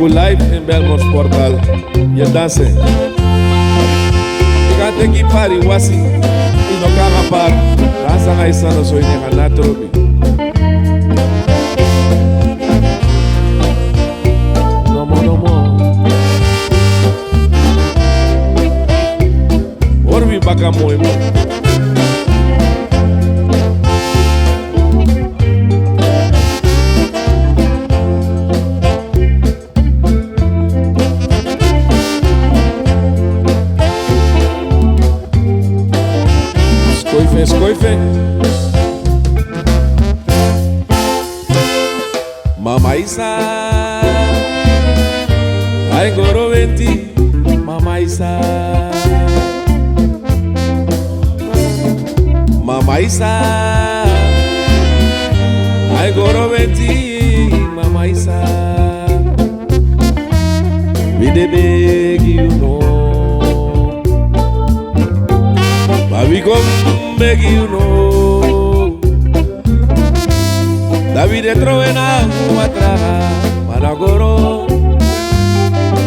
O live em Belmont Portal. E dança. Cante que pare o assim. E no carro par. Dança na isana sou em na trobi. Orbi baka moimo. Escoife. Mama Isa, ai goroventi, Mama Isa. Mama Isa, ai goroventi, Mama Isa. We dey beg you know, but we come beg you know. David trovena atrás, para goro.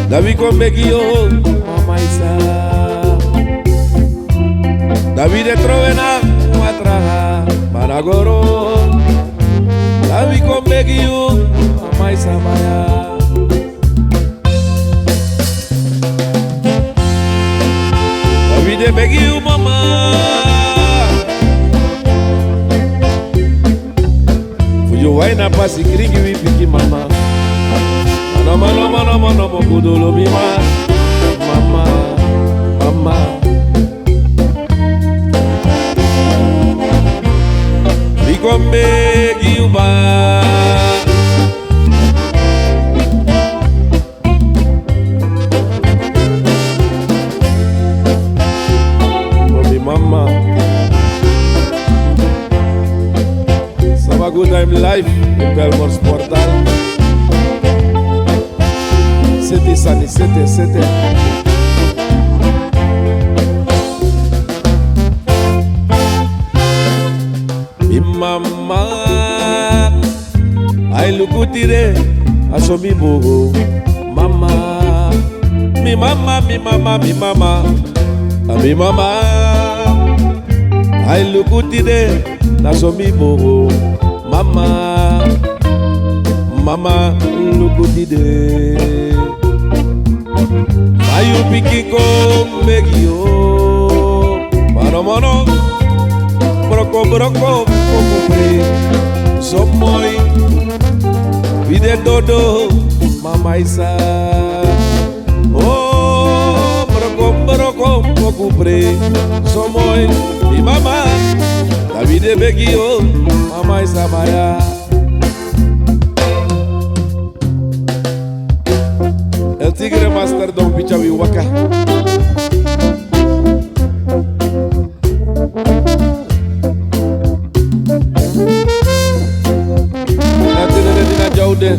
David come beg you, Mama Isa. David trovena atrás, para goro. David come beg you, Mama Isa Maya. David beg you, Mama. You why na pasi kringi we piki mama. Mano kudolo bima. Mama. We come beg you back. Mommy mama. Have a good time live in Belmont Portal. C'était Sani, c'était. Mi mama, ay lukutire, aso mi boho. Mama, mi mama, ay lukutire, aso mi boho. Mama, look at it. Are you picking come beg you? Mano, broco, so moi, vide todo, Mama Isa. Oh, broco, so moi, mi mama, David beg you, Mama Isa Maya. El Tigre Master Don Pichawi Waka. Dina Jaude.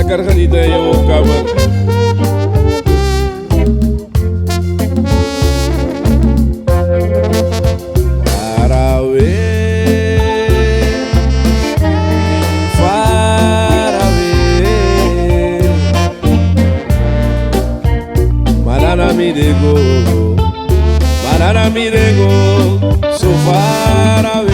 Carganita ya buscaba. Far away. Banana mi dego, so far away.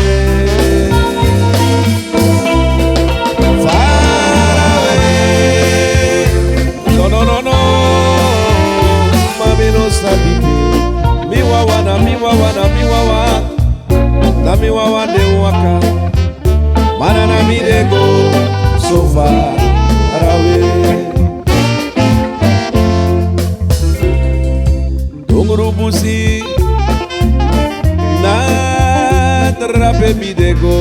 Mi wawa na mi wawa de waka. Banana mi de go so far away. Dongru busi na trape mi de go.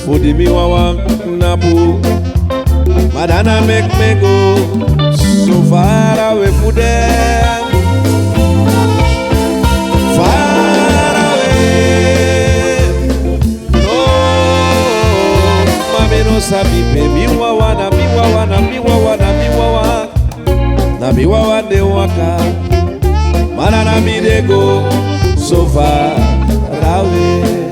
Fudi mi wawa na bu Madonna make me go so far away from them. Far away. No, mami no sabi baby wawana, mi wawana, mi wawana, mi wawana. Na mi wawana de waka. Madonna me they go so far away.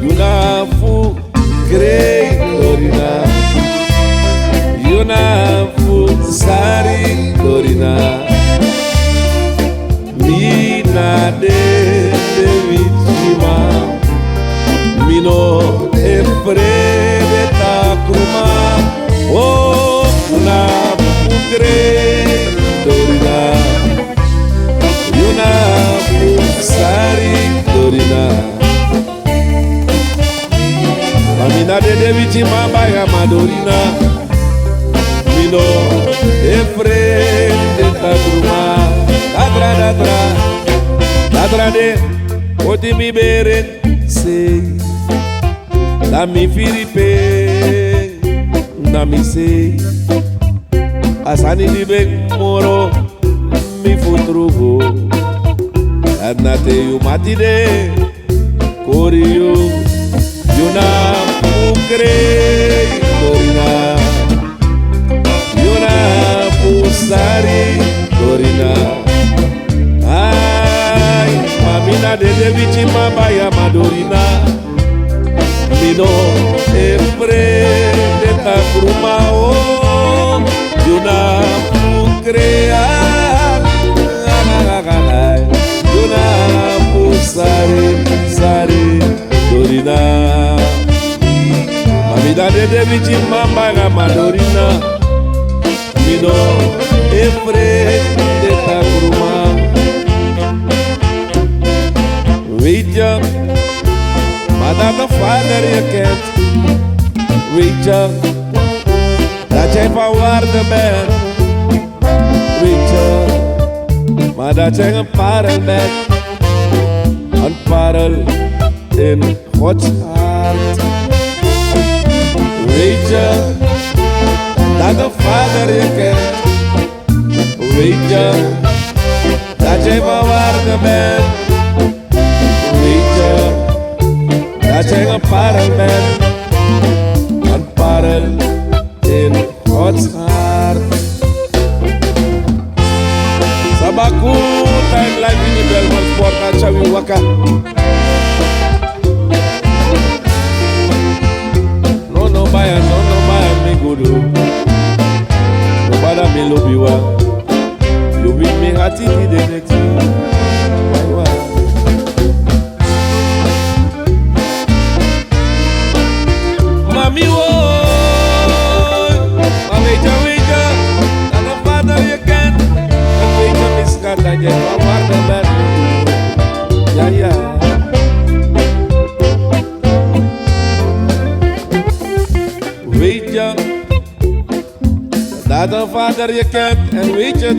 Yunafu great Dorina, Yunafu sari Dorina, Mina de vitima, Mino efrede takruma, oh Yunafu great Dorina, Yunafu sari Dorina. Amina de vitima baya madorina, Mino efre de tagruma, Tadra de oti mi beren sei, na mi firipe, na mi sei, asani di beng moro mi futrugo, adnate yu matide koriyo. Yunafu Dorina, Yunafu sari Dorina. Ay, mamina de vitima baya madorina, Mino efre de takruma o Yunafu Yunafu sari Dorina. Mamina de vitima baya madorina, Mino efre de takruma. Weet je, maar dat de vader je kent. Weet je, dat jij van waarde bent. Weet je, maar dat jij een parel bent. Een parel in Gods hart. Weet je, dat de vader je kent. Weet je, dat jij van waarde bent. Weet je, dat jij een parel bent, een parel in Gods hart. Sabaku, time life in the Belmont Sport, at Chawi Waka. No baya, me gudu. No bada me lobiwa. You beat me hati ki de neti. Mami wo, weja, dat de vader je kent. En weja miskat dat je van waarde bent. Ja. Weja, dat de vader je kent. En weet je,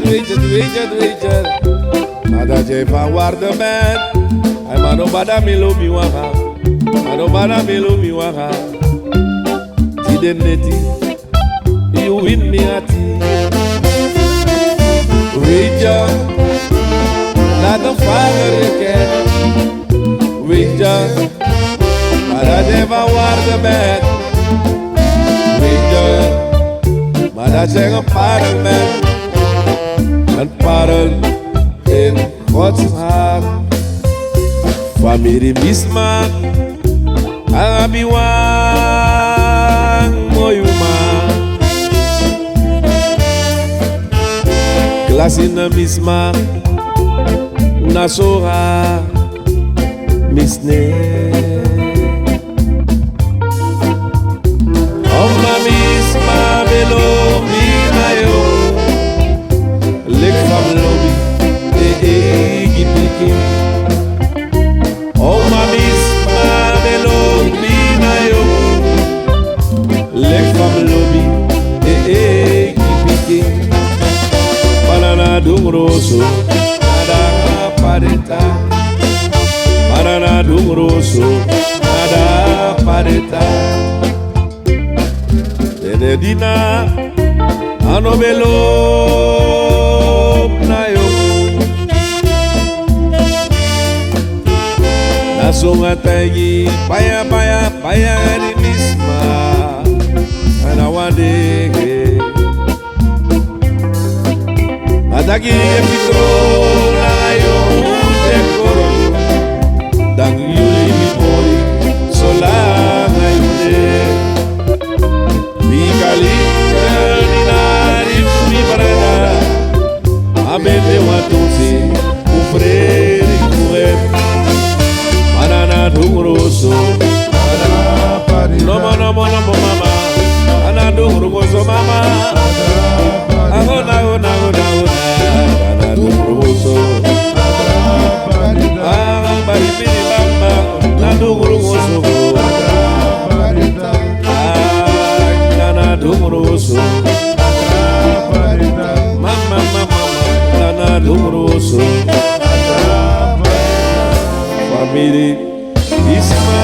maar dat je van waarde bent. Hij maar no bada me lobi waka, maar no bada me lobi waka. Neti, you win me ati. Weja, laat de vader je kent. Weja, maar dat je van waarde bent. Weja, maar dat je een parel bent. Een parel in Gods hart. Familie misma, Arabiwa. Clase na misma, na sora, misne. Oma misma belo mina yo, lek fam lobi, gipiki. Oma misma belo mina yo, lek fam lobi, gipiki. Banana dungroso, nada pareta. Banana dungroso, nada pareta. Medina anobelo na yo na songa tangi paya paya paya ni nisma ana wande ataki epitro na yo dekoro dang yuli mi pori sola na yule Mikali ninari mi barada abende watunzi ufreri kuem manana dunguroso nomo nomo nomo mama ana dunguroso mama agona agona agona ana dunguroso bari biri bamba na dunguroso Dumoroso, mama mama, nana dumoroso, família Isma.